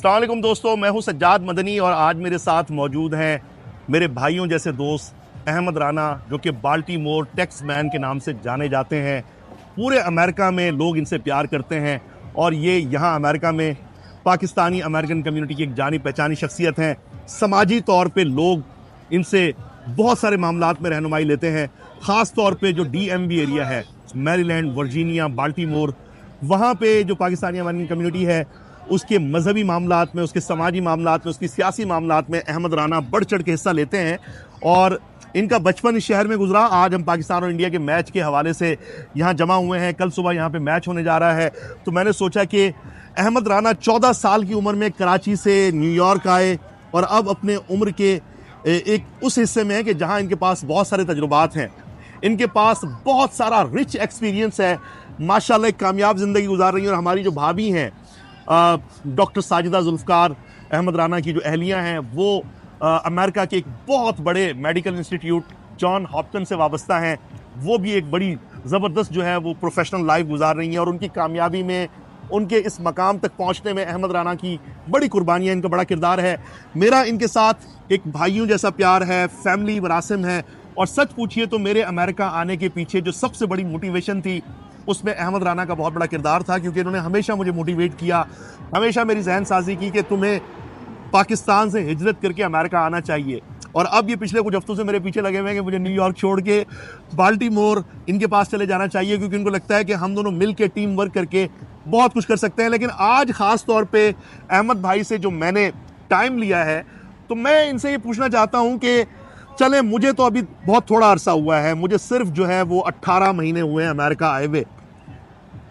अस्सलाम वालेकुम दोस्तों, मैं हूं सज्जाद मदनी और आज मेरे साथ मौजूद हैं मेरे भाइयों जैसे दोस्त अहमद राना, जो कि बाल्टीमोर टैक्स मैन के नाम से जाने जाते हैं। पूरे अमेरिका में लोग इनसे प्यार करते हैं और ये यहाँ अमेरिका में पाकिस्तानी अमेरिकन कम्युनिटी की एक जानी पहचानी शख्सियत हैं। समाजी तौर पे लोग इनसे बहुत सारे मामलात में रहनुमाई लेते हैं। ख़ास तौर पे जो DMV एरिया है, मैरीलैंड, वर्जीनिया, बाल्टीमोर, वहाँ पे जो पाकिस्तानी अमेरिकन कम्युनिटी है उसके मजहबी मामलात में, उसके समाजी मामलात में, उसकी सियासी मामलात में अहमद राना बढ़ चढ़ के हिस्सा लेते हैं। और इनका बचपन इस शहर में गुजरा। आज हम पाकिस्तान और इंडिया के मैच के हवाले से यहाँ जमा हुए हैं। कल सुबह यहाँ पे मैच होने जा रहा है, तो मैंने सोचा कि अहमद राना 14 साल की उम्र में कराची से न्यूयॉर्क आए और अब अपने उम्र के एक उस हिस्से में है कि जहाँ इनके पास बहुत सारे तजुर्बात हैं, इनके पास बहुत सारा रिच एक्सपीरियंस है। माशाल्लाह एक कामयाब ज़िंदगी गुजार रही हैं। और हमारी जो भाभी हैं डॉक्टर साजिदा जुल्फ़कार, अहमद राना की जो अहलियाँ हैं, वो अमेरिका के एक बहुत बड़े मेडिकल इंस्टीट्यूट जॉन हॉपकिंस से वाबस्ता हैं। वो भी एक बड़ी ज़बरदस्त जो है वो प्रोफेशनल लाइफ गुजार रही हैं और उनकी कामयाबी में, उनके इस मकाम तक पहुंचने में अहमद राना की बड़ी कुर्बानियाँ, इनका बड़ा किरदार है। मेरा इनके साथ एक भाइयों जैसा प्यार है, फैमिली मरासिम है। और सच पूछिए तो मेरे अमेरिका आने के पीछे जो सबसे बड़ी मोटिवेशन थी, उसमें अहमद राना का बहुत बड़ा किरदार था, क्योंकि इन्होंने हमेशा मुझे मोटिवेट किया, हमेशा मेरी जहन साजी की कि तुम्हें पाकिस्तान से हिजरत करके अमेरिका आना चाहिए। और अब ये पिछले कुछ हफ्तों से मेरे पीछे लगे हुए हैं कि मुझे न्यूयॉर्क छोड़ के बाल्टीमोर इनके पास चले जाना चाहिए, क्योंकि उनको लगता है कि हम दोनों मिल के टीम वर्क करके बहुत कुछ कर सकते हैं। लेकिन आज ख़ास तौर पे अहमद भाई से जो मैंने टाइम लिया है, तो मैं इनसे ये पूछना चाहता हूँ कि चले, मुझे तो अभी बहुत थोड़ा अरसा हुआ है, मुझे सिर्फ जो है वो 18 महीने हुए हैं अमेरिका आए हुए।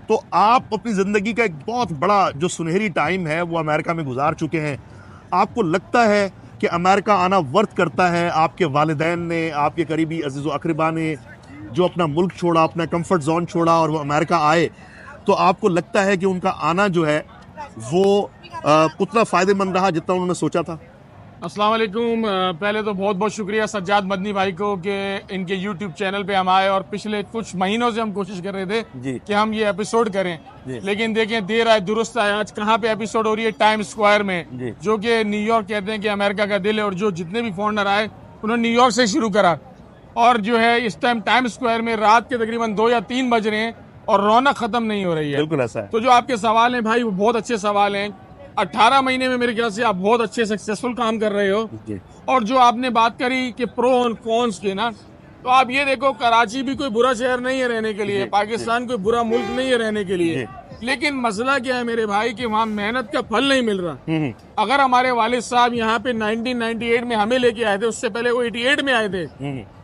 तो आप अपनी ज़िंदगी का एक बहुत बड़ा जो सुनहरी टाइम है वो अमेरिका में गुजार चुके हैं। आपको लगता है कि अमेरिका आना वर्थ करता है? आपके वालिदैन ने, आपके करीबी अज़ीज़ व अक़रबा ने जो अपना मुल्क छोड़ा, अपना कंफर्ट जोन छोड़ा और वो अमेरिका आए, तो आपको लगता है कि उनका आना जो है वो उतना फ़ायदेमंद रहा जितना उन्होंने सोचा था? अस्सलाम वालेकुम। पहले तो बहुत बहुत शुक्रिया सज्जाद मदनी भाई को कि इनके YouTube चैनल पे हम आए और पिछले कुछ महीनों से हम कोशिश कर रहे थे कि हम ये एपिसोड करें, लेकिन देखें देर आए दुरुस्त आए। आज कहाँ पे एपिसोड हो रही है? टाइम स्क्वायर में, जो कि न्यूयॉर्क कहते हैं कि अमेरिका का दिल है। और जो जितने भी फॉरनर आए उन्होंने न्यूयॉर्क से शुरू करा। और जो है इस टाइम टाइम स्क्वायर में रात के तकरीबन 2 या 3 बज रहे हैं और रौनक खत्म नहीं हो रही है। बिल्कुल ऐसा है। तो जो आपके सवाल हैं भाई, वो बहुत अच्छे सवाल हैं। 18 महीने में मेरे ख्याल से आप बहुत अच्छे सक्सेसफुल काम कर रहे हो। और जो आपने बात करी कि प्रो और कॉन्स के ना, तो आप ये देखो, कराची भी कोई बुरा शहर नहीं है रहने के लिए, पाकिस्तान कोई बुरा मुल्क नहीं है रहने के लिए। लेकिन मसला क्या है मेरे भाई कि वहाँ मेहनत का फल नहीं मिल रहा। अगर हमारे वालिद साहब यहाँ पे 1998 में हमें लेके आए थे, उससे पहले वो 88 में आए थे,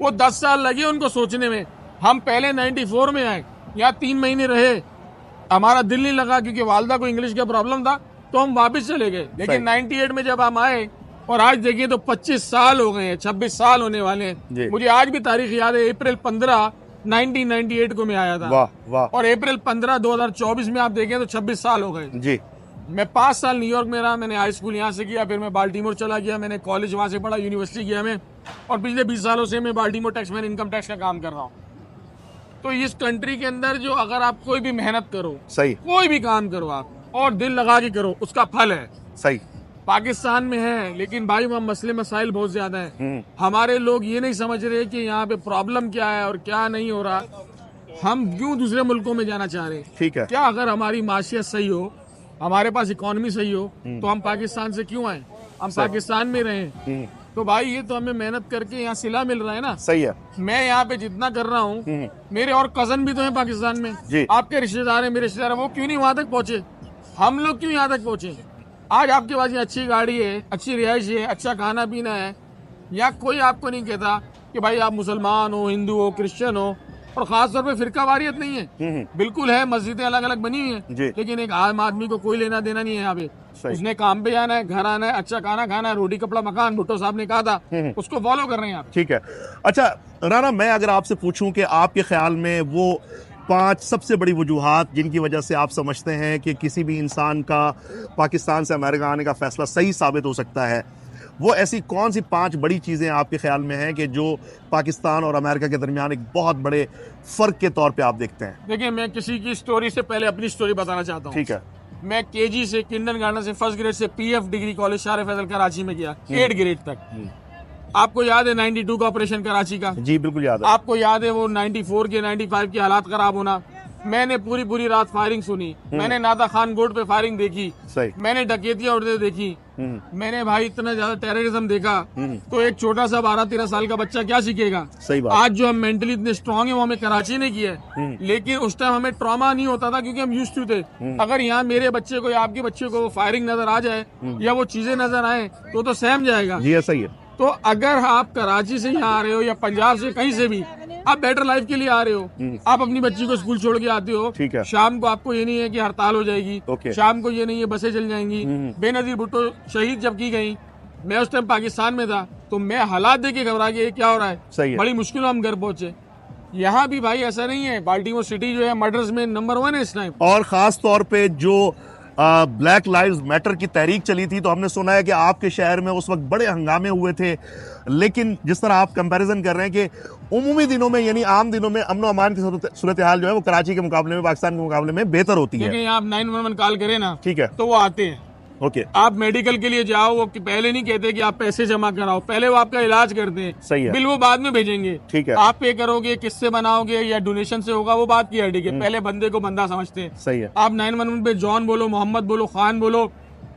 वो 10 साल लगे उनको सोचने में। हम पहले 94 में आए, यहाँ 3 महीने रहे, हमारा दिल नहीं लगा क्योंकि वालदा को इंग्लिश का प्रॉब्लम था, तो हम वापस चले गए। लेकिन 98 में जब हम आए और आज देखिए तो 25 साल हो गए हैं, 26 साल होने वाले हैं। मुझे आज भी तारीख याद है, अप्रैल 15 1998 को मैं आया था। वाह वाह। और अप्रैल 15 2024 में आप देखें तो 26 साल हो गए जी। मैं 5 साल न्यूयॉर्क में रहा, मैंने हाई स्कूल यहाँ से किया, फिर मैं बाल्टीमोर चला गया, मैंने कॉलेज वहाँ से पढ़ा, यूनिवर्सिटी किया मैं, और पिछले 20 सालों से मैं Baltimore tax man income tax का काम कर रहा हूँ। तो इस कंट्री के अंदर जो अगर आप कोई भी मेहनत करो, सही कोई भी काम करो आप और दिल लगा के करो, उसका फल है। सही पाकिस्तान में है, लेकिन भाई वहाँ मसले मसाइल बहुत ज्यादा है। हमारे लोग ये नहीं समझ रहे कि यहाँ पे प्रॉब्लम क्या है और क्या नहीं हो रहा। हम क्यों दूसरे मुल्कों में जाना चाह रहे हैं? ठीक है, क्या अगर हमारी माशियत सही हो, हमारे पास इकोनॉमी सही हो, तो हम पाकिस्तान से क्यों आए? हम पाकिस्तान में रहें। तो भाई ये तो हमें मेहनत करके यहाँ सिला मिल रहा है ना। सही है। मैं यहाँ पे जितना कर रहा हूँ, मेरे और कजन भी तो हैं पाकिस्तान में, आपके रिश्तेदार हैं, मेरे रिश्तेदार हैं, वो क्यों नहीं वहां तक पहुंचे? हम लोग क्यों यहाँ तक पहुंचे? आज आपके पास ये अच्छी गाड़ी है, अच्छी रिहाइश है, अच्छा खाना पीना है, या कोई आपको नहीं कहता कि भाई आप मुसलमान हो, हिंदू हो, क्रिश्चियन हो। और खास तौर पे फिरका वारियत नहीं है, बिल्कुल है, मस्जिदें अलग अलग बनी हुई हैं, लेकिन एक आम आदमी को कोई लेना देना नहीं है यहाँ पे। उसने काम पे जाना है, घर आना है, अच्छा खाना खाना है, रोटी कपड़ा मकान, भुट्टो साहब ने कहा था, उसको फॉलो कर रहे हैं आप। ठीक है। अच्छा राना, मैं अगर आपसे पूछूं कि आपके ख्याल में वो 5 सबसे बड़ी वजूहात जिनकी वजह से आप समझते हैं कि किसी भी इंसान का पाकिस्तान से अमेरिका आने का फैसला सही साबित हो सकता है, वो ऐसी कौन सी 5 बड़ी चीज़ें आपके ख्याल में हैं कि जो पाकिस्तान और अमेरिका के दरमियान एक बहुत बड़े फ़र्क के तौर पे आप देखते हैं? देखिए, मैं किसी की स्टोरी से पहले अपनी स्टोरी बताना चाहता हूँ। ठीक है। मैं केजी से किंडरगार्टन से फर्स्ट ग्रेड से पीएफ डिग्री कॉलेज शार फैसल कराची में किया 8 ग्रेड तक। आपको याद है 92 का ऑपरेशन कराची का? जी बिल्कुल याद है। आपको याद है वो 94 के 95 के हालात खराब होना? मैंने पूरी रात फायरिंग सुनी, मैंने नादा खान गोड पे फायरिंग देखी, सही। मैंने डकैतियां उड़ते देखी, मैंने भाई इतना ज्यादा टेररिज्म देखा। तो एक छोटा सा 12-13 साल का बच्चा क्या सीखेगा? सही बात। आज जो हम मेंटली इतने स्ट्रांग है वो हमें कराची ने किया है, लेकिन उस टाइम हमें ट्रॉमा नहीं होता था क्योंकि हम यूज्ड टू थे। अगर यहाँ मेरे बच्चे को या आपके बच्चे को वो फायरिंग नजर आ जाए या वो चीजें नजर आए तो सहम जाएगा। जी ऐसा ही है। तो अगर आप कराची से यहाँ आ रहे हो या पंजाब से कहीं से भी, आप बेटर लाइफ के लिए आ रहे हो, आप अपनी बच्ची को स्कूल छोड़ के आते हो, ठीक है। शाम को आपको ये नहीं है कि हड़ताल हो जाएगी, ओके। शाम को ये नहीं है बसें चल जाएंगी। बेनजीर भुट्टो शहीद जब की गई, मैं उस टाइम पाकिस्तान में था, तो मैं हालात देख के घबरा के क्या हो रहा है, सही है। बड़ी मुश्किलों हम घर पहुंचे। यहाँ भी भाई ऐसा नहीं है, बाल्टीमोर सिटी जो है मर्डर्स में नंबर 1 है इस टाइम। और खास तौर पे जो ब्लैक लाइव्स मैटर की तहरीक चली थी, तो हमने सुना है कि आपके शहर में उस वक्त बड़े हंगामे हुए थे, लेकिन जिस तरह आप कंपैरिजन कर रहे हैं कि उमूमी दिनों में यानी आम दिनों में अमन अमान की सूरत हाल जो है वो कराची के मुकाबले में, पाकिस्तान के मुकाबले में बेहतर होती है। आप 911 कॉल करें ना, ठीक है, तो वो आते हैं। ओके। आप मेडिकल के लिए जाओ, वो पहले नहीं कहते कि आप पैसे जमा कराओ, पहले वो आपका इलाज करते हैं। सही है। बिल वो बाद में भेजेंगे, ठीक है। आप पे करोगे, किससे बनाओगे या डोनेशन से होगा, वो बात की हड्डी है। पहले बंदे को बंदा समझते हैं। सही है। आप 911 पे जॉन बोलो, मोहम्मद बोलो, खान बोलो,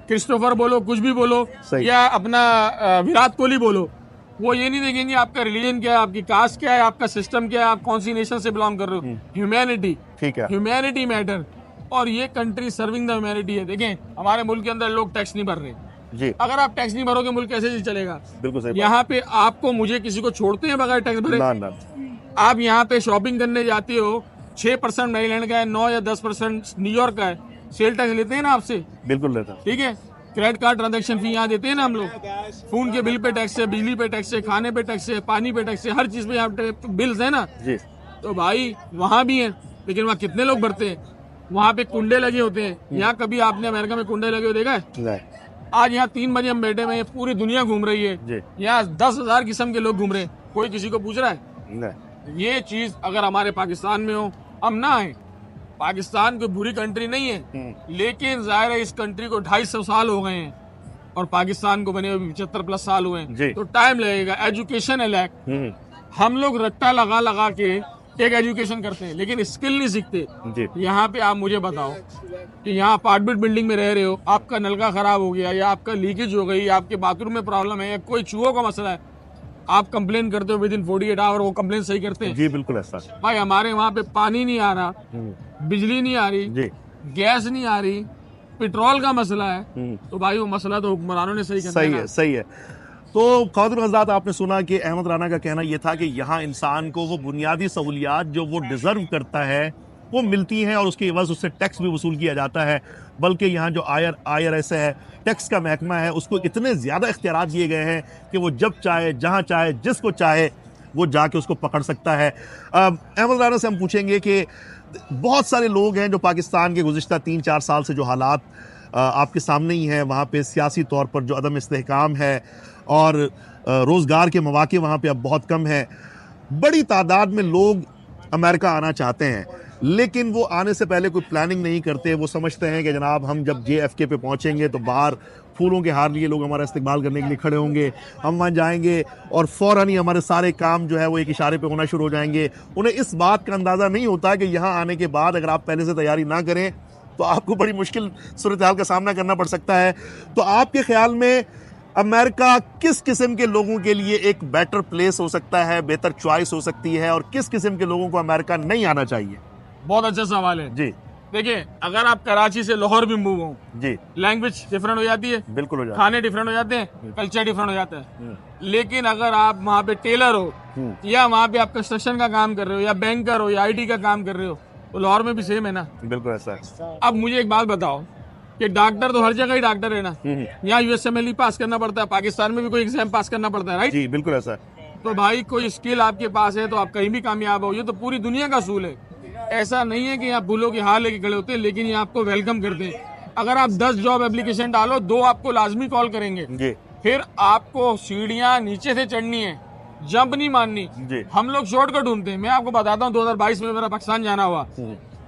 क्रिस्टोफर बोलो, कुछ भी बोलो, या अपना विराट कोहली बोलो, वो ये नहीं देखेंगे आपका रिलीजन क्या है, आपकी कास्ट क्या है, आपका सिस्टम क्या है, आप कौन सी नेशन से बिलोंग कर रहे हो। ह्यूमैनिटी, ठीक है, ह्यूमैनिटी मैटर। और ये कंट्री सर्विंग द ह्यूमैनिटी है। देखें हमारे मुल्क के अंदर लोग टैक्स नहीं भर रहे जी। अगर आप टैक्स नहीं भरोगे मुल्क कैसे चलेगा? बिल्कुल सही। यहाँ पे आपको मुझे किसी को छोड़ते हैं बगैर टैक्स भरे? ना ना। आप यहाँ पे शॉपिंग करने जाते हो, 6% मैरीलैंड का है, 9 या 10% न्यूयॉर्क का है, सेल टैक्स लेते हैं ना आपसे? बिल्कुल लेता है। ठीक है। क्रेडिट कार्ड ट्रांजैक्शन फी यहाँ देते हैं ना हम लोग, फोन के बिल पे टैक्स है, बिजली पे टैक्स है, खाने पे टैक्स है, पानी पे टैक्स है, हर चीज पे यहाँ बिल्स है ना जी। तो भाई वहाँ भी है, लेकिन वहाँ कितने लोग भरते हैं? वहाँ पे कुंडे लगे होते हैं। यहाँ कभी आपने अमेरिका में कुंडे लगे हुए देखा है? आज यहाँ 3 बजे हम बैठे हुए, पूरी दुनिया घूम रही है, यहाँ 10,000 किस्म के लोग घूम रहे हैं, कोई किसी को पूछ रहा है? ये चीज अगर हमारे पाकिस्तान में हो, हम ना आए। पाकिस्तान कोई बुरी कंट्री नहीं है, लेकिन जाहिर है इस कंट्री को 250 साल हो गए हैं और पाकिस्तान को बने हुए 75+ साल हुए हैं, तो टाइम लगेगा। एजुकेशन है लैक। हम लोग रट्टा लगा लगा के एक एजुकेशन करते हैं, लेकिन स्किल नहीं सीखते। यहाँ पे आप मुझे बताओ कि यहाँ अपार्टमेंट बिल्डिंग में रह रहे हो, आपका नलका खराब हो गया या आपका लीकेज हो गई, आपके बाथरूम में प्रॉब्लम है या कोई चूहों का मसला है, आप कंप्लेन करते हो विदिन 48 आवर, वो कंप्लेन सही करते हैं? जी बिल्कुल ऐसा। भाई हमारे वहाँ पे पानी नहीं आ रहा, बिजली नहीं आ रही, गैस नहीं आ रही, पेट्रोल का मसला है, तो भाई वो मसला तो हुक्मरानों ने सही करना है। सही है, सही है। तो ख़वातीन हज़रात, आपने सुना कि अहमद राना का कहना यह था कि यहाँ इंसान को वो बुनियादी सहूलियात जो वो डिज़र्व करता है वो मिलती हैं और उसके एवज़ उससे टैक्स भी वसूल किया जाता है। बल्कि यहाँ जो IRS है, टैक्स का महकमा है, उसको इतने ज़्यादा इख्तियारात दिए गए हैं कि वो जब चाहे, जहाँ चाहे, जिसको चाहे वो जाके उसको पकड़ सकता है। अहमद राना से हम पूछेंगे कि बहुत सारे लोग हैं जो पाकिस्तान के गुज़िश्ता 3-4 साल से जो हालात आपके सामने ही हैं, वहाँ पे सियासी तौर पर जो अदम इस्तेहकाम है और रोज़गार के मौके वहाँ पे अब बहुत कम है। बड़ी तादाद में लोग अमेरिका आना चाहते हैं, लेकिन वो आने से पहले कोई प्लानिंग नहीं करते। वो समझते हैं कि जनाब हम जब JFK पे पहुँचेंगे तो बाहर फूलों के हार लिए लोग हमारा इस्तेमाल करने के लिए खड़े होंगे, हम वहाँ जाएंगे और फ़ौरन ही हमारे सारे काम जो है वो एक इशारे पे होना शुरू हो जाएंगे। उन्हें इस बात का अंदाज़ा नहीं होता कि यहाँ आने के बाद अगर आप पहले से तैयारी ना करें तो आपको बड़ी मुश्किल सूरत हाल का सामना करना पड़ सकता है। तो आपके ख्याल में अमेरिका किस किस्म के लोगों के लिए एक बेटर प्लेस हो सकता है, बेहतर चॉइस हो सकती है, और किस किस्म के लोगों को अमेरिका नहीं आना चाहिए? बहुत अच्छा सवाल है जी। देखिए, अगर आप कराची से लाहौर भी मूव हो जी, लैंग्वेज डिफरेंट हो जाती है, बिल्कुल हो जाती है, खाने डिफरेंट हो जाते हैं, कल्चर डिफरेंट हो जाता है। लेकिन अगर आप वहाँ पे टेलर हो या वहाँ पे आप कंस्ट्रक्शन का काम कर रहे हो या बैंकर हो या IT का काम कर रहे हो, तो लाहौर में भी सेम है ना? बिल्कुल ऐसा है। अब मुझे एक बात बताओ कि डॉक्टर तो हर जगह ही डॉक्टर है ना, यहाँ USMLE पास करना पड़ता है, पाकिस्तान में भी कोई एग्जाम पास करना पड़ता है, राइट? जी बिल्कुल ऐसा है। तो भाई कोई स्किल आपके पास है तो आप कहीं भी कामयाब हो, ये तो पूरी दुनिया का असूल है। ऐसा नहीं है कि यहाँ फूलों के हार लेके खड़े होते हैं, लेकिन ये आपको वेलकम करते हैं। अगर आप 10 जॉब एप्लीकेशन डालो, 2 आपको लाजमी कॉल करेंगे जी। फिर आपको सीढ़ियाँ नीचे से चढ़नी है, जंप नहीं मारनी जी। हम लोग शॉर्टकट ढूंढते हैं। मैं आपको बताता हूँ, 2022 में मेरा पाकिस्तान जाना हुआ,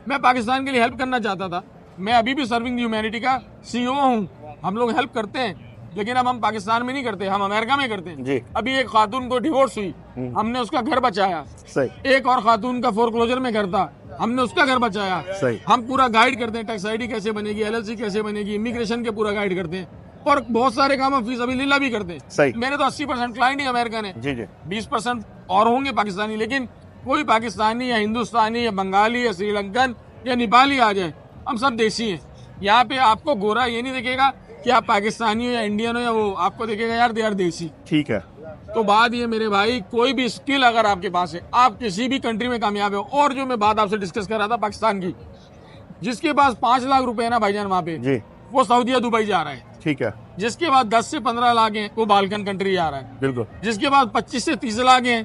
मैं पाकिस्तान के लिए हेल्प करना चाहता था, मैं अभी भी सर्विंग ह्यूमैनिटी का CEO हूँ, हम लोग हेल्प करते हैं, लेकिन अब हम पाकिस्तान में नहीं करते, हम अमेरिका में करते हैं। जी। अभी एक खातून को डिवोर्स हुई, हमने उसका घर बचाया। सही। एक और खातून का फोरक्लोजर में घर था, हमने उसका घर बचाया। सही। हम पूरा गाइड करते हैं, टैक्स आईडी कैसे बनेगी, LLC कैसे बनेगी, इमिग्रेशन के पूरा गाइड करते हैं, और बहुत सारे काम हम फीस अभी लीला भी करते हैं। सही। मेरे तो 80% क्लाइंट ही अमेरिकन है, जी जी। 20% और होंगे पाकिस्तानी, लेकिन कोई पाकिस्तानी या हिंदुस्तानी या बंगाली या श्रीलंकन या नेपाली आ जाए, हम सब देसी हैं। यहाँ पे आपको गोरा ये नहीं देखेगा कि आप पाकिस्तानी हो या इंडियन हो या वो, आपको देखेगा यार दे यार देसी। ठीक है। तो बात ये मेरे भाई, कोई भी स्किल अगर आपके पास है, आप किसी भी कंट्री में कामयाब हो। और जो मैं बात आपसे डिस्कस कर रहा था पाकिस्तान की, जिसके पास 5 लाख रुपए है ना भाईजान वहाँ पे, जी। वो सऊदीया दुबई जा रहा है। ठीक है। जिसके पास 10 से 15 लाख है वो बाल्कन कंट्री जा रहा है। बिल्कुल। जिसके पास 25 से 30 लाख है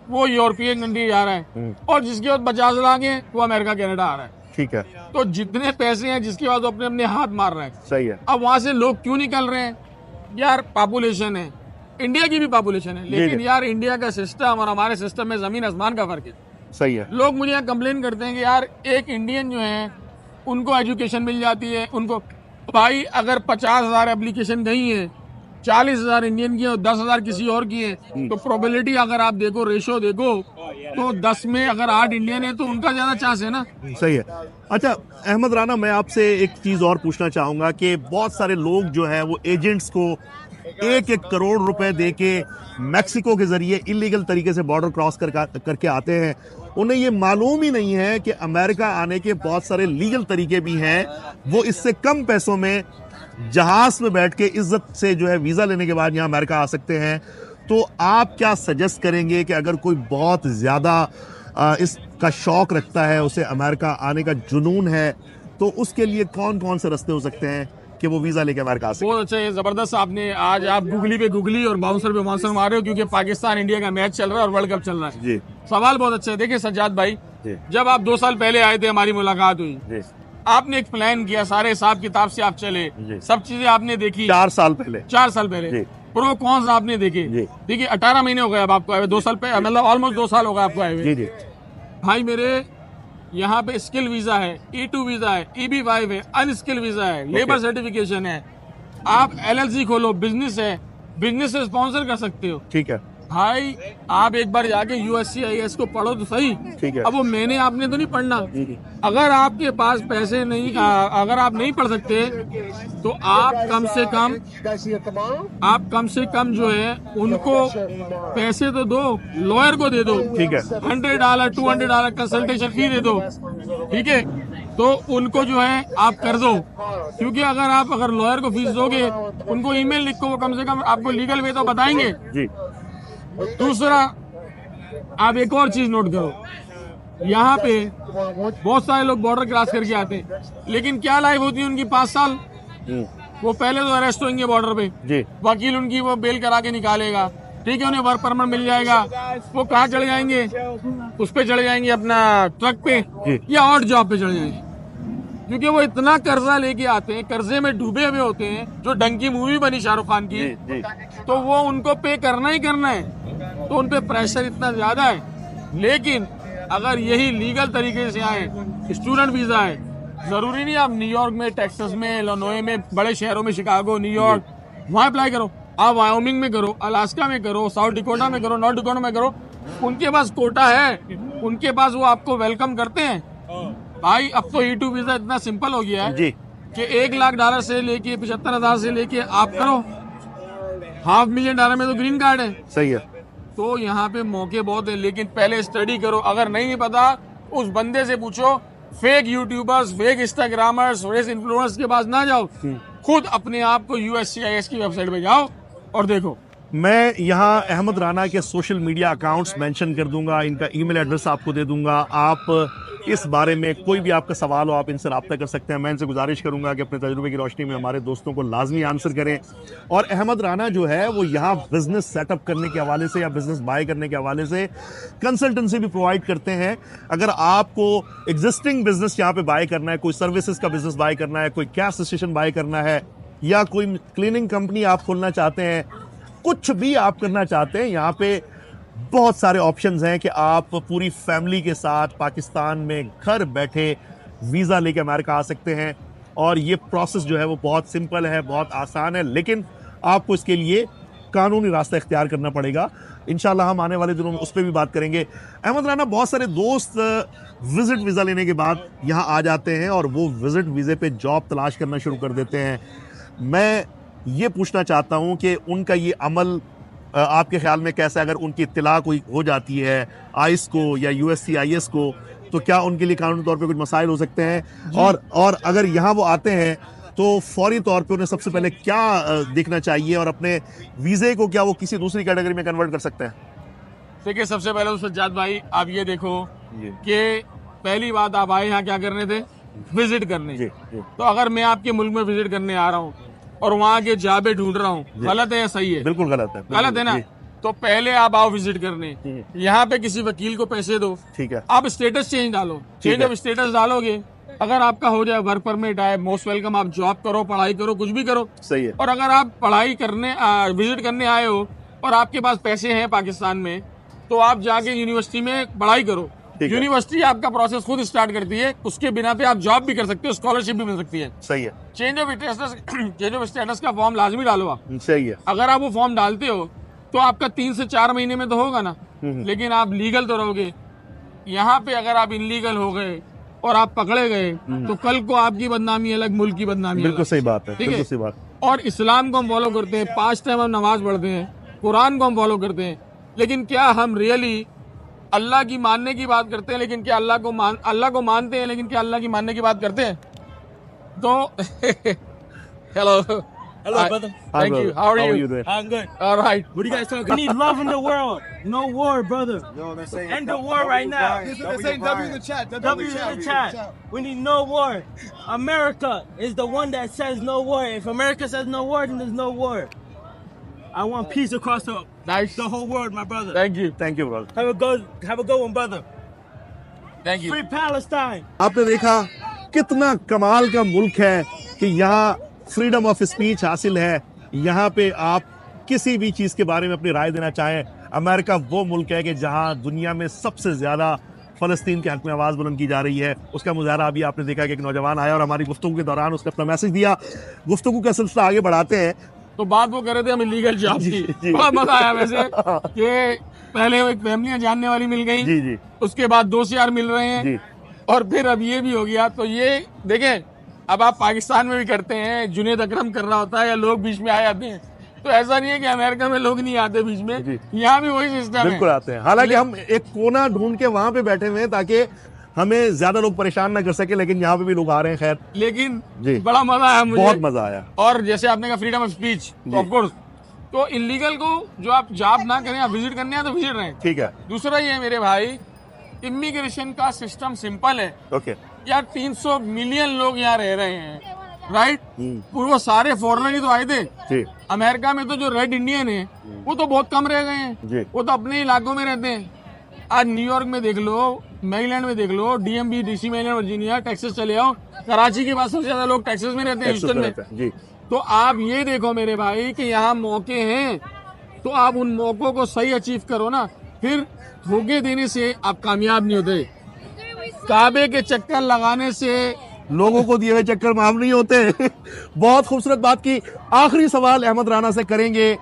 वो यूरोपियन कंट्री जा रहा है, और जिसके पास 50 लाख है वो अमेरिका कनाडा आ रहा है। ठीक है। तो जितने पैसे हैं जिसके पास, वो अपने अपने हाथ मार रहा है। सही है। अब वहां से लोग क्यों निकल रहे हैं यार? पॉपुलेशन है, इंडिया की भी पॉपुलेशन है, लेकिन यार इंडिया का सिस्टम और हमारे सिस्टम में जमीन आसमान का फर्क है। सही है। लोग मुझे यहाँ कंप्लेन करते हैं कि यार एक इंडियन जो है उनको एजुकेशन मिल जाती है, उनको भाई अगर 50,000 एप्लीकेशन गई है, 40,000 इंडियन की है और 10,000 किसी और की है, तो प्रोबेबिलिटी अगर आप देखो, रेशो देखो, तो 10 में अगर 8 इंडियन है तो उनका ज्यादा चांस है ना। सही है। अच्छा अहमद राना, मैं आपसे एक चीज और पूछना चाहूंगा कि बहुत सारे लोग जो है वो एजेंट्स को 1-1 करोड़ रुपए देके मैक्सिको के जरिए इलीगल तरीके से बॉर्डर क्रॉस करके आते हैं। उन्हें ये मालूम ही नहीं है कि अमेरिका आने के बहुत सारे लीगल तरीके भी हैं। वो इससे कम पैसों में जहाज में बैठ के इज्जत से जो है वीजा लेने के बाद यहाँ अमेरिका आ सकते हैं। तो आप क्या सजेस्ट करेंगे कि अगर कोई बहुत ज्यादा इसका शौक रखता है, उसे अमेरिका आने का जुनून है, तो उसके लिए कौन कौन से रास्ते हो सकते हैं कि वो वीजा लेके अमेरिका आ सके? बहुत अच्छा है, जबरदस्त। आपने आज आप गुगली पे गुगली और बाउंसर पे बाउंसर मार रहे हो, क्योंकि पाकिस्तान इंडिया का मैच चल रहा है और वर्ल्ड कप चल रहा है। जी। सवाल बहुत अच्छा है। देखिए सज्जाद भाई, जी। जब आप 2 साल पहले आए थे, हमारी मुलाकात हुई, जी। आपने एक प्लान किया, सारे हिसाब किताब से आप चले, सब चीजें आपने देखी। 4 साल पहले। 4 साल पहले जी। प्रो कॉन्स आपने देखे। देखिए 18 महीने हो गए अब आपको आए हुए, 2 साल पहले, मतलब ऑलमोस्ट 2 साल हो गए आपको आए हुए। जी जी। भाई मेरे यहाँ पे स्किल वीजा है, E2 वीजा है, EB5 है, अनस्किल वीजा है, लेबर सर्टिफिकेशन है, आप LLC खोलो, बिजनेस है, बिजनेस से स्पॉन्सर कर सकते हो। ठीक है भाई आप एक बार जाके USCIS को पढ़ो तो सही। ठीक है। अब वो मैंने आपने तो नहीं पढ़ना। अगर आपके पास पैसे नहीं, अगर आप नहीं पढ़ सकते, तो आप कम से कम जो है उनको पैसे तो दो, लॉयर को दे दो। ठीक है। $100 $200 कंसल्टेशन फी दे दो, ठीक है, तो उनको जो है आप कर दो। क्योंकि अगर लॉयर को फीस दोगे, उनको ईमेल लिखो, वो कम से कम आपको लीगल वे तो बताएंगे जी। दूसरा, आप एक और चीज नोट करो, यहाँ पे बहुत सारे लोग बॉर्डर क्रॉस करके आते हैं, लेकिन क्या लाइफ होती है उनकी 5 साल। वो पहले तो अरेस्ट होंगे बॉर्डर पे जी। वकील उनकी वो बेल करा के निकालेगा, ठीक है, उन्हें वर्क परमिट मिल जाएगा। वो कहाँ चले जाएंगे? उस पे चले जाएंगे अपना ट्रक पे या और जॉब पे चले जाएंगे, क्योंकि वो इतना कर्जा लेके आते हैं, कर्जे में डूबे हुए होते हैं। जो डंकी मूवी बनी शाहरुख खान की, तो वो उनको पे करना ही करना है, तो उन पे प्रेशर इतना ज्यादा है। लेकिन अगर यही लीगल तरीके से आए, स्टूडेंट वीजा है, जरूरी नहीं आप न्यूयॉर्क में, टेक्सास में, इलिनॉय में, बड़े शहरों में, शिकागो, न्यूयॉर्क, वहाँ अप्लाई करो। आप वायोमिंग में करो, अलास्का में करो, साउथ डिकोटा में करो, नॉर्थ डिकोटा में करो। उनके पास कोटा है, उनके पास वो आपको वेलकम करते हैं। भाई अब तो E2 वीजा इतना सिंपल हो गया है जी कि $1 लाख से लेके 75,000 से लेके आप करो, $500,000 में तो ग्रीन कार्ड है। सही है। तो यहाँ पे मौके बहुत है, लेकिन पहले स्टडी करो। अगर नहीं पता, उस बंदे से पूछो। Fake YouTubers, fake Instagrammers, fake influencers के पास ना जाओ, खुद अपने आप को USCIS की वेबसाइट पे जाओ और देखो। मैं यहाँ अहमद राना के सोशल मीडिया अकाउंट्स मेंशन कर दूंगा, इनका ईमेल एड्रेस आपको दे दूंगा। आप इस बारे में कोई भी आपका सवाल हो, आप इनसे रब्ता कर सकते हैं। मैं इनसे गुजारिश करूंगा कि अपने तजुर्बे की रोशनी में हमारे दोस्तों को लाजमी आंसर करें। और अहमद राना जो है वो यहाँ बिजनेस सेटअप करने के हवाले से या बिजनेस बाय करने के हवाले से कंसल्टेंसी भी प्रोवाइड करते हैं। अगर आपको एग्जिस्टिंग बिजनेस यहाँ पे बाय करना है, कोई सर्विसेज का बिजनेस बाय करना है, कोई गैस स्टेशन बाय करना है, या कोई क्लीनिंग कंपनी आप खोलना चाहते हैं, कुछ भी आप करना चाहते हैं, यहाँ पे बहुत सारे ऑप्शंस हैं कि आप पूरी फैमिली के साथ पाकिस्तान में घर बैठे वीज़ा लेके अमेरिका आ सकते हैं। और ये प्रोसेस जो है वो बहुत सिंपल है, बहुत आसान है, लेकिन आपको इसके लिए कानूनी रास्ता इख्तियार करना पड़ेगा। इंशाल्लाह हम आने वाले दिनों में उस पर भी बात करेंगे। अहमद राना, बहुत सारे दोस्त विजिट वीज़ा लेने के बाद यहाँ आ जाते हैं और वो विजिट वीज़े पे जॉब तलाश करना शुरू कर देते हैं। मैं ये पूछना चाहता हूँ कि उनका ये अमल आपके ख्याल में कैसा है? अगर उनकी इत्तला कोई हो जाती है आइस को या USCIS को, तो क्या उनके लिए कानूनी तौर पे कुछ मसाइल हो सकते हैं? और अगर यहाँ वो आते हैं तो फौरी तौर पे उन्हें सबसे पहले क्या देखना चाहिए और अपने वीज़े को क्या वो किसी दूसरी कैटेगरी में कन्वर्ट कर सकते हैं? देखिए, सबसे पहले तो सज्जाद भाई आप ये देखो कि पहली बात, आप आए यहाँ क्या करने थे? विजिट करने। तो अगर मैं आपके मुल्क में विजिट करने आ रहा हूँ और वहाँ के जाबे ढूंढ रहा हूँ, गलत है या सही है? बिल्कुल गलत है। गलत है ना? तो पहले आप आओ विजिट करने, यहाँ पे किसी वकील को पैसे दो, ठीक है, आप स्टेटस चेंज डालो, चेंज ऑफ स्टेटस डालोगे, अगर आपका हो जाए वर्क परमिट आए, मोस्ट वेलकम, आप जॉब करो, पढ़ाई करो, कुछ भी करो, सही है। और अगर आप पढ़ाई करने विजिट करने आए हो और आपके पास पैसे हैं पाकिस्तान में, तो आप जाके यूनिवर्सिटी में पढ़ाई करो। यूनिवर्सिटी आपका प्रोसेस खुद स्टार्ट करती है, उसके बिना पे आप जॉब भी कर सकते हो, स्कॉलरशिप भी मिल सकती है। सही है। चेंज ऑफ स्टेटस का फॉर्म लाजमी डालो आप। सही है। अगर आप वो फॉर्म डालते हो तो आपका 3 से 4 महीने में तो होगा ना, लेकिन आप लीगल तो रहोगे। यहाँ पे अगर आप इनलीगल हो गए और आप पकड़े गए तो कल को आपकी बदनामी अलग, मुल्क की बदनामी अलग। बिल्कुल सही बात है, बिल्कुल सही बात। और इस्लाम को हम फॉलो करते हैं, 5 टाइम हम नमाज पढ़ते हैं, कुरान को हम फॉलो करते हैं, लेकिन क्या हम रियली अल्लाह की मानने की बात करते हैं? लेकिन क्या अल्लाह को मानते हैं, लेकिन क्या अल्लाह की मानने की बात करते हैं? तो hello brother. Thank you. How are you? doing? I'm good. All right. What are you guys talking? We need love in the world. No war, brother. Yo, they're saying End the war right now. They're saying W in the chat. W in the chat. We need no war. America is the one that says no war. If America says no war, then there's no war. I want peace across the whole world, my brother. Thank you. Thank you, brother. Have a good one, brother. Thank you. Free Palestine. आपने देखा कितना कमाल का मुल्क है कि यहाँ freedom of speech हासिल है। यहाँ पे आप किसी भी चीज़ के बारे में अपनी राय देना चाहें। अमेरिका वो मुल्क है कि जहाँ दुनिया में सबसे ज़्यादा फ़लस्तीन के हक़ में आवाज़ बुलंद की जा रही है। उसका मुजाहरा अभी आपने देखा कि एक नौजवान आया और हमारी गुफ्तगू के दौरान उसने अपना मैसेज दिया। गुफ्तगू का सिलसिला आगे बढ़ाते हैं। तो बात वो कर रहे थे हम इलीगल जॉब की, बहुत मजा आया वैसे कि पहले वो एक फैमिली जानने वाली मिल गई, जी, उसके बाद 2 से 4 मिल रहे हैं, और फिर अब ये भी हो गया। तो ये देखें, अब आप पाकिस्तान में भी करते हैं, जुनेद अकरम कर रहा होता है या लोग बीच में आ जाते हैं, तो ऐसा नहीं है कि अमेरिका में लोग नहीं आते बीच में, यहाँ भी वही सिस्टम है। बिल्कुल आते हैं, हालांकि हम एक कोना ढूंढ के वहां पे बैठे हुए हैं ताकि हमें ज्यादा लोग परेशान ना कर सके, लेकिन यहाँ पे भी लोग आ रहे हैं। खैर, लेकिन जी, बड़ा मजा आया मुझे, बहुत मजा आया। और जैसे आपने कहा फ्रीडम ऑफ स्पीच, तो ऑफ कोर्स, तो इलीगल को जो आप जॉब ना करें, आप विजिट करने हैं तो विजिट रहें, ठीक है। दूसरा ये मेरे भाई, इमिग्रेशन का सिस्टम सिंपल है। ओके यार 300 मिलियन लोग यहाँ रह रहे हैं, राइट? वो सारे फॉरेनर ही तो आए थे जी। अमेरिका में तो जो रेड इंडियन है वो तो बहुत कम रह गए हैं, वो तो अपने इलाकों में रहते हैं। आज न्यूयॉर्क में देख लो, मैरीलैंड में देख लो, DMV, DC, Maryland, Virginia, Texas चले आओ, कराची के बाद सबसे ज्यादा लोग टेक्सास में रहते हैं, ह्यूस्टन में जी। तो आप ये देखो मेरे भाई कि यहाँ मौके हैं, तो आप उन मौकों को सही अचीव करो ना। फिर धोखे देने से आप कामयाब नहीं होते, काबे के चक्कर लगाने से लोगों को दिए हुए चक्कर माफ नहीं होते। बहुत खूबसूरत बात की। आखिरी सवाल अहमद राना से करेंगे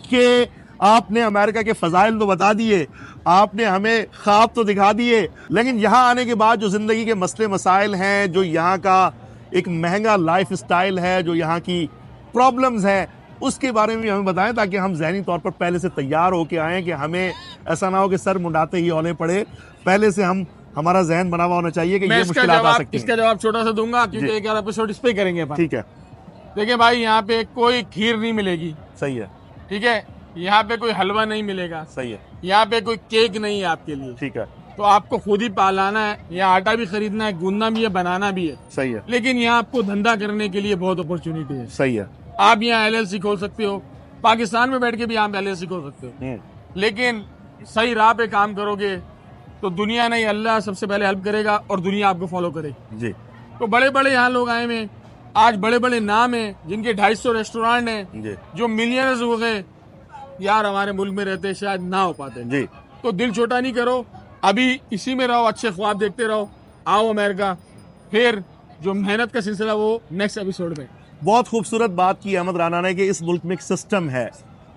कि आपने अमेरिका के फजाइल तो बता दिए, आपने हमें ख्वाब तो दिखा दिए, लेकिन यहाँ आने के बाद जो जिंदगी के मसले मसाइल हैं, जो यहाँ का एक महंगा लाइफ स्टाइल है, जो यहाँ की प्रॉब्लम्स हैं, उसके बारे में भी हमें बताएं ताकि हम ज़हनी तौर पर पहले से तैयार होके आएँ कि हमें ऐसा ना हो कि सर मुंडाते ही औले पड़े। पहले से हमारा जहन बना हुआ होना चाहिए कि ये मुश्किलात आ सकती हैं। इसका जवाब छोटा सा दूंगा क्योंकि एक एपिसोड इस पे करेंगे अपन। ठीक है। देखिए भाई, यहाँ पे कोई खीर नहीं मिलेगी, सही है, ठीक है। यहाँ पे कोई हलवा नहीं मिलेगा, सही है। यहाँ पे कोई केक नहीं है आपके लिए, ठीक है। तो आपको खुद ही पालाना है, यहाँ आटा भी खरीदना है, गूंदना भी है, बनाना भी है, सही है। लेकिन यहाँ आपको धंधा करने के लिए बहुत अपॉर्चुनिटी है, सही है। आप यहाँ LLC खोल सकते हो, पाकिस्तान में बैठ के भी आप LLC खोल सकते हो, लेकिन सही राह पे काम करोगे तो दुनिया नहीं, अल्लाह सबसे पहले हेल्प करेगा और दुनिया आपको फॉलो करेगी जी। तो बड़े बड़े यहाँ लोग आए हुए, आज बड़े बड़े नाम हैं, जिनके 250 रेस्टोरेंट हैं, जो मिलियनर्स हो गए, यार हमारे मुल्क में रहते शायद ना हो पाते जी। तो दिल छोटा नहीं करो, अभी इसी में रहो, अच्छे ख्वाब देखते रहो, आओ अमेरिका, फिर जो मेहनत का सिलसिला वो नेक्स्ट एपिसोड में। बहुत खूबसूरत बात की अहमद राना ने कि इस मुल्क में एक सिस्टम है,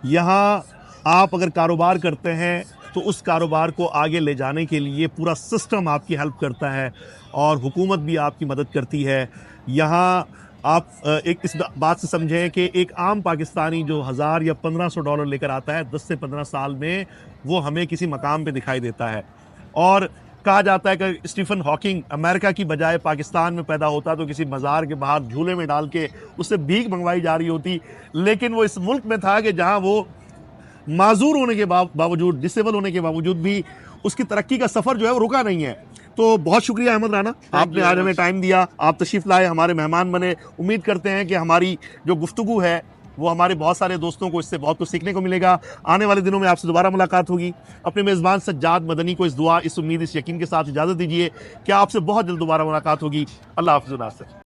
यहाँ आप अगर कारोबार करते हैं तो उस कारोबार को आगे ले जाने के लिए पूरा सिस्टम आपकी हेल्प करता है और हुकूमत भी आपकी मदद करती है। यहाँ आप एक इस बात से समझें कि एक आम पाकिस्तानी जो 1000 या $1500 लेकर आता है 10 से 15 साल में, वो हमें किसी मकाम पे दिखाई देता है। और कहा जाता है कि स्टीफन हॉकिंग अमेरिका की बजाय पाकिस्तान में पैदा होता तो किसी मज़ार के बाहर झूले में डाल के उससे भीख मंगवाई जा रही होती, लेकिन वो इस मुल्क में था कि जहाँ वो माजूर होने के बावजूद, डिसेबल होने के बावजूद भी उसकी तरक्की का सफ़र जो है वो रुका नहीं है। तो बहुत शुक्रिया अहमद राना, आपने आज हमें टाइम दिया, आप तशरीफ़ लाए, हमारे मेहमान बने। उम्मीद करते हैं कि हमारी जो गुफ्तगू है वो हमारे बहुत सारे दोस्तों को इससे बहुत कुछ सीखने को मिलेगा। आने वाले दिनों में आपसे दोबारा मुलाकात होगी। अपने मेज़बान सज्जाद मदनी को इस दुआ, इस उम्मीद, इस यकीन के साथ इजाज़त दीजिए कि आपसे बहुत जल्द दोबारा मुलाकात होगी। अल्लाह हाफ़िज़ नासिर।